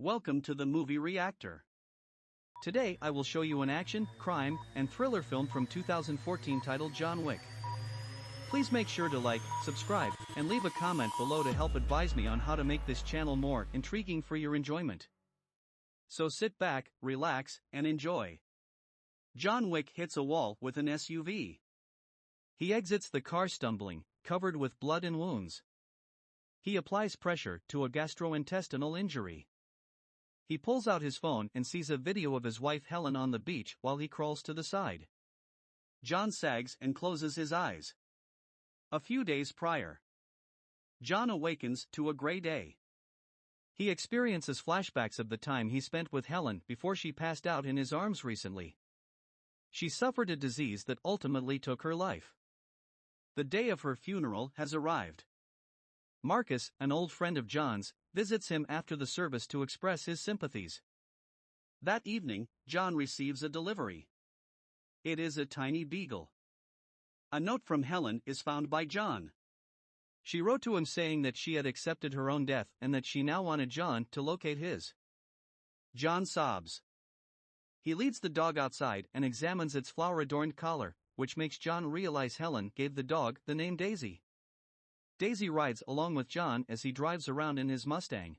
Welcome to the movie Reactor. Today I will show you an action, crime, and thriller film from 2014 titled John Wick. Please make sure to like, subscribe, and leave a comment below to help advise me on how to make this channel more intriguing for your enjoyment. So sit back, relax, and enjoy. John Wick hits a wall with an SUV. He exits the car stumbling, covered with blood and wounds. He applies pressure to a gastrointestinal injury. He pulls out his phone and sees a video of his wife Helen on the beach while he crawls to the side. John sags and closes his eyes. A few days prior, John awakens to a gray day. He experiences flashbacks of the time he spent with Helen before she passed out in his arms recently. She suffered a disease that ultimately took her life. The day of her funeral has arrived. Marcus, an old friend of John's, visits him after the service to express his sympathies. That evening, John receives a delivery. It is a tiny beagle. A note from Helen is found by John. She wrote to him saying that she had accepted her own death and that she now wanted John to locate his. John sobs. He leads the dog outside and examines its flower-adorned collar, which makes John realize Helen gave the dog the name Daisy. Daisy rides along with John as he drives around in his Mustang.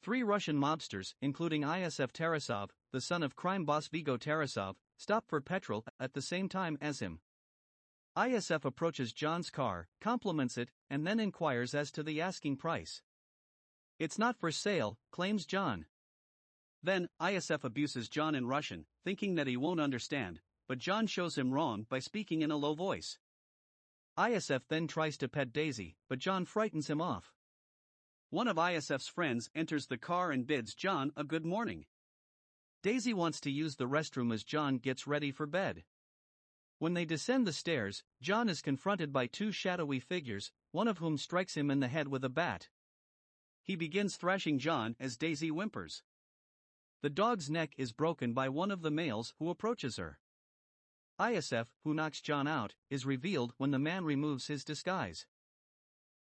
3 Russian mobsters, including ISF Tarasov, the son of crime boss Vigo Tarasov, stop for petrol at the same time as him. ISF approaches John's car, compliments it, and then inquires as to the asking price. "It's not for sale," claims John. Then, ISF abuses John in Russian, thinking that he won't understand, but John shows him wrong by speaking in a low voice. ISF then tries to pet Daisy, but John frightens him off. One of ISF's friends enters the car and bids John a good morning. Daisy wants to use the restroom as John gets ready for bed. When they descend the stairs, John is confronted by 2 shadowy figures, one of whom strikes him in the head with a bat. He begins thrashing John as Daisy whimpers. The dog's neck is broken by one of the males who approaches her. ISF, who knocks John out, is revealed when the man removes his disguise.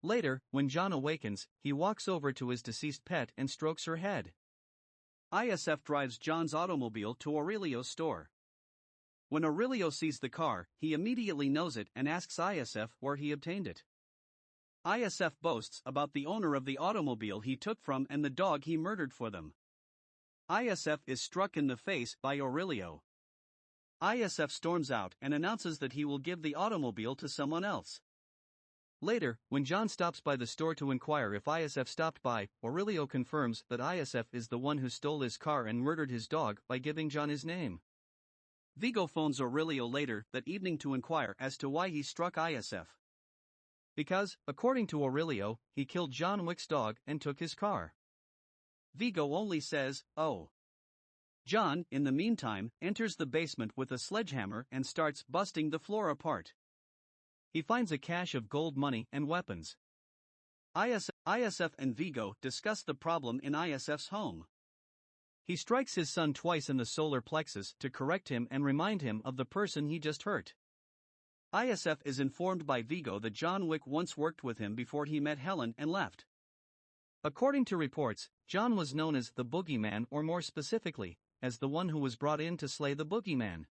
Later, when John awakens, he walks over to his deceased pet and strokes her head. ISF drives John's automobile to Aurelio's store. When Aurelio sees the car, he immediately knows it and asks ISF where he obtained it. ISF boasts about the owner of the automobile he took from and the dog he murdered for them. ISF is struck in the face by Aurelio. ISF storms out and announces that he will give the automobile to someone else. Later, when John stops by the store to inquire if ISF stopped by, Aurelio confirms that ISF is the one who stole his car and murdered his dog by giving John his name. Vigo phones Aurelio later that evening to inquire as to why he struck ISF. Because, according to Aurelio, he killed John Wick's dog and took his car. Vigo only says, "Oh." John, in the meantime, enters the basement with a sledgehammer and starts busting the floor apart. He finds a cache of gold money and weapons. ISF and Vigo discuss the problem in ISF's home. He strikes his son twice in the solar plexus to correct him and remind him of the person he just hurt. ISF is informed by Vigo that John Wick once worked with him before he met Helen and left. According to reports, John was known as the Boogeyman, or more specifically, as the one who was brought in to slay the Boogeyman.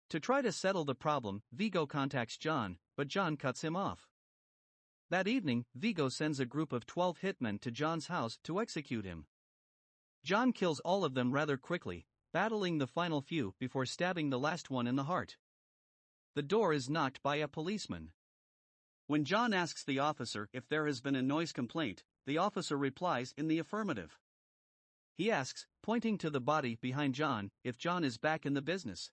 To try to settle the problem, Vigo contacts John, but John cuts him off. That evening, Vigo sends a group of 12 hitmen to John's house to execute him. John kills all of them rather quickly, battling the final few before stabbing the last one in the heart. The door is knocked by a policeman. When John asks the officer if there has been a noise complaint, the officer replies in the affirmative. He asks, pointing to the body behind John, if John is back in the business.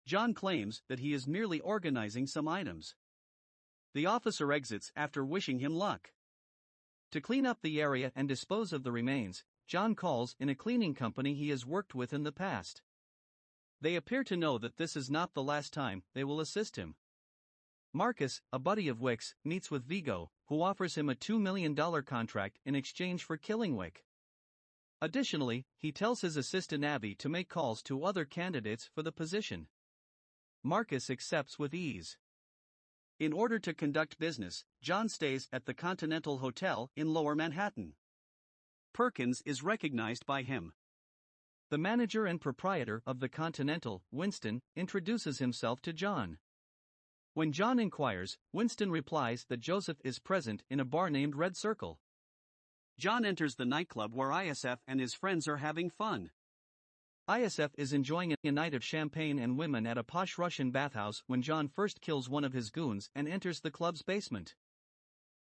John claims that he is merely organizing some items. The officer exits after wishing him luck. To clean up the area and dispose of the remains, John calls in a cleaning company he has worked with in the past. They appear to know that this is not the last time they will assist him. Marcus, a buddy of Wick's, meets with Vigo, who offers him a $2 million contract in exchange for killing Wick. Additionally, he tells his assistant Abby to make calls to other candidates for the position. Marcus accepts with ease. In order to conduct business, John stays at the Continental Hotel in Lower Manhattan. Perkins is recognized by him. The manager and proprietor of the Continental, Winston, introduces himself to John. When John inquires, Winston replies that Joseph is present in a bar named Red Circle. John enters the nightclub where ISF and his friends are having fun. ISF is enjoying a night of champagne and women at a posh Russian bathhouse when John first kills one of his goons and enters the club's basement.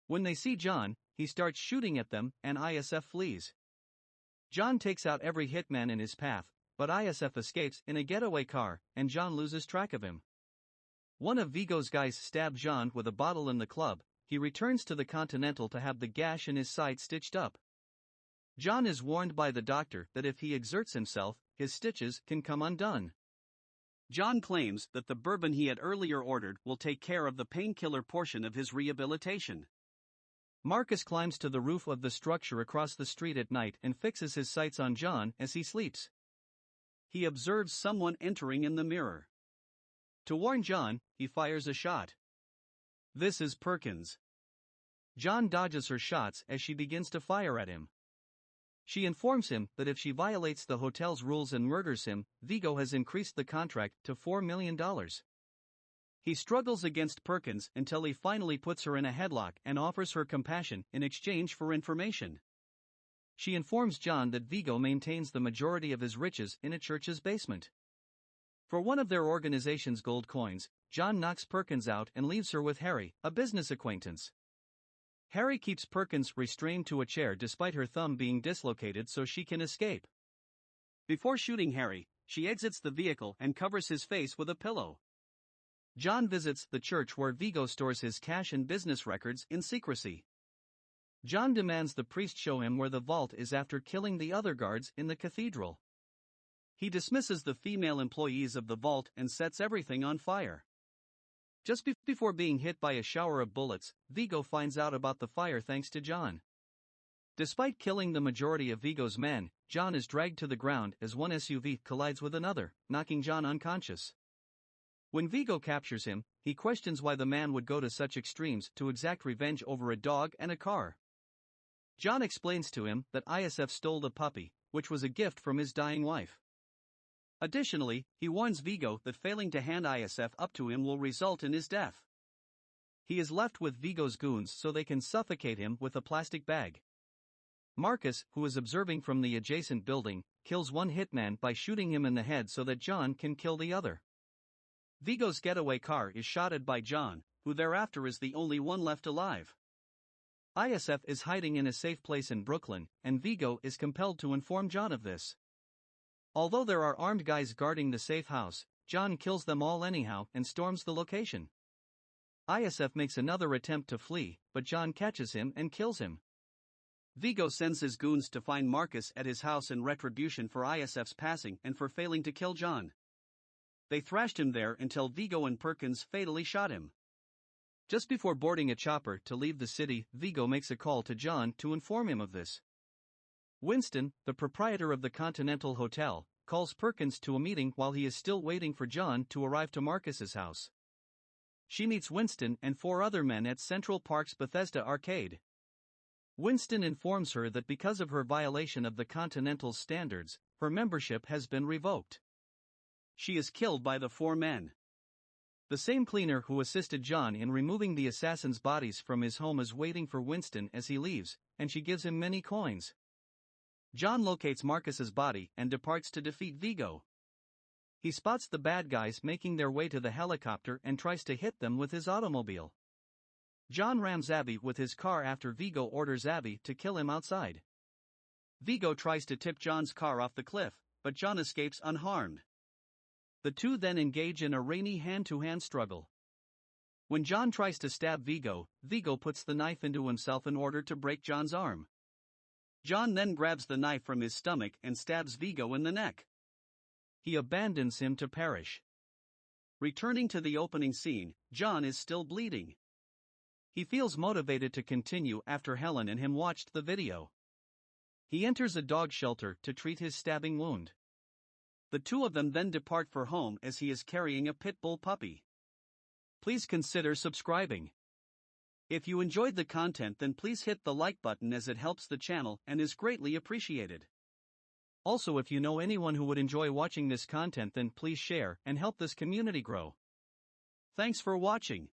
When they see John, he starts shooting at them and ISF flees. John takes out every hitman in his path, but ISF escapes in a getaway car, and John loses track of him. One of Vigo's guys stabs John with a bottle in the club. He returns to the Continental to have the gash in his side stitched up. John is warned by the doctor that if he exerts himself, his stitches can come undone. John claims that the bourbon he had earlier ordered will take care of the painkiller portion of his rehabilitation. Marcus climbs to the roof of the structure across the street at night and fixes his sights on John as he sleeps. He observes someone entering in the mirror. To warn John, he fires a shot. This is Perkins. John dodges her shots as she begins to fire at him. She informs him that if she violates the hotel's rules and murders him, Vigo has increased the contract to $4 million. He struggles against Perkins until he finally puts her in a headlock and offers her compassion in exchange for information. She informs John that Vigo maintains the majority of his riches in a church's basement. For one of their organization's gold coins, John knocks Perkins out and leaves her with Harry, a business acquaintance. Harry keeps Perkins restrained to a chair despite her thumb being dislocated so she can escape. Before shooting Harry, she exits the vehicle and covers his face with a pillow. John visits the church where Vigo stores his cash and business records in secrecy. John demands the priest show him where the vault is after killing the other guards in the cathedral. He dismisses the female employees of the vault and sets everything on fire. Just before being hit by a shower of bullets, Vigo finds out about the fire thanks to John. Despite killing the majority of Vigo's men, John is dragged to the ground as one SUV collides with another, knocking John unconscious. When Vigo captures him, he questions why the man would go to such extremes to exact revenge over a dog and a car. John explains to him that ISF stole the puppy, which was a gift from his dying wife. Additionally, he warns Vigo that failing to hand ISF up to him will result in his death. He is left with Vigo's goons so they can suffocate him with a plastic bag. Marcus, who is observing from the adjacent building, kills one hitman by shooting him in the head so that John can kill the other. Vigo's getaway car is shotted by John, who thereafter is the only one left alive. ISF is hiding in a safe place in Brooklyn, and Vigo is compelled to inform John of this. Although there are armed guys guarding the safe house, John kills them all anyhow and storms the location. ISF makes another attempt to flee, but John catches him and kills him. Vigo sends his goons to find Marcus at his house in retribution for ISF's passing and for failing to kill John. They thrashed him there until Vigo and Perkins fatally shot him. Just before boarding a chopper to leave the city, Vigo makes a call to John to inform him of this. Winston, the proprietor of the Continental Hotel, calls Perkins to a meeting while he is still waiting for John to arrive to Marcus's house. She meets Winston and 4 other men at Central Park's Bethesda Arcade. Winston informs her that because of her violation of the Continental's standards, her membership has been revoked. She is killed by the 4 men. The same cleaner who assisted John in removing the assassins' bodies from his home is waiting for Winston as he leaves, and she gives him many coins. John locates Marcus's body and departs to defeat Vigo. He spots the bad guys making their way to the helicopter and tries to hit them with his automobile. John rams Abby with his car after Vigo orders Abby to kill him outside. Vigo tries to tip John's car off the cliff, but John escapes unharmed. The two then engage in a rainy hand-to-hand struggle. When John tries to stab Vigo, Vigo puts the knife into himself in order to break John's arm. John then grabs the knife from his stomach and stabs Vigo in the neck. He abandons him to perish. Returning to the opening scene, John is still bleeding. He feels motivated to continue after Helen and him watched the video. He enters a dog shelter to treat his stabbing wound. The two of them then depart for home as he is carrying a pit bull puppy. Please consider subscribing. If you enjoyed the content, then please hit the like button as it helps the channel and is greatly appreciated. Also, if you know anyone who would enjoy watching this content, then please share and help this community grow. Thanks for watching.